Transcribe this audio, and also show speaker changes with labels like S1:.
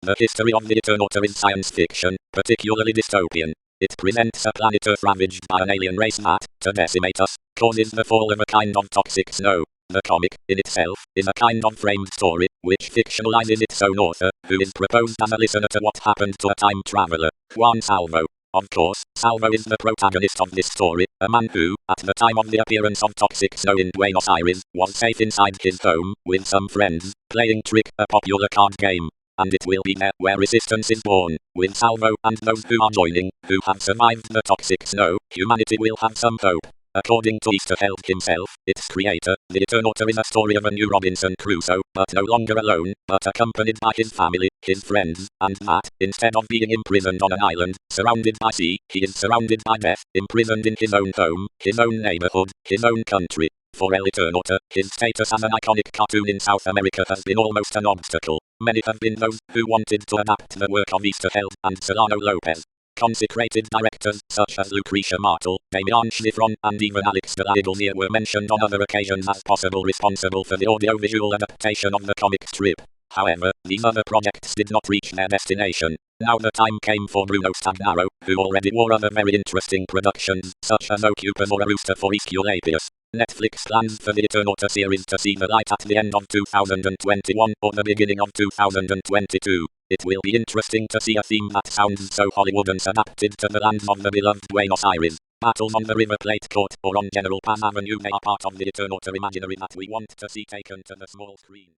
S1: The history of the Eternauta is science fiction, particularly dystopian. It presents a planet Earth ravaged by an alien race that, to decimate us, causes the fall of a kind of toxic snow. The comic, in itself, is a kind of framed story, which fictionalizes its own author, who is proposed as a listener to what happened to a time traveler, Juan Salvo. Of course, Salvo is the protagonist of this story, a man who, at the time of the appearance of toxic snow in Buenos Aires, was safe inside his home, with some friends, playing Trick, a popular card game. And it will be there where resistance is born. With Salvo and those who are joining, who have survived the toxic snow, humanity will have some hope. According to Easterheld himself, its creator, the Eternauta is a story of a new Robinson Crusoe, but no longer alone, but accompanied by his family, his friends, and that, instead of being imprisoned on an island, surrounded by sea, he is surrounded by death, imprisoned in his own home, his own neighborhood, his own country. For El Eternauta, his status as an iconic cartoon in South America has been almost an obstacle. Many have been those who wanted to adapt the work of Easterheld and Solano Lopez. Consecrated directors such as Lucrecia Martel, Damian Schifron, and even Alex de la Iglesia were mentioned on other occasions as possible responsible for the audiovisual adaptation of the comic strip. However, these other projects did not reach their destination. Now the time came for Bruno Stagnaro, who already wore other very interesting productions, such as Occupus or A Rooster for Aesculapius. Netflix plans for the Eternauta series to see the light at the end of 2021 or the beginning of 2022. It will be interesting to see a theme that sounds so Hollywooden's adapted to the lands of the beloved Buenos Aires. Battles on the River Plate Court or on General Paz Avenue, they are part of the Eternauta imaginary that we want to see taken to the small screen.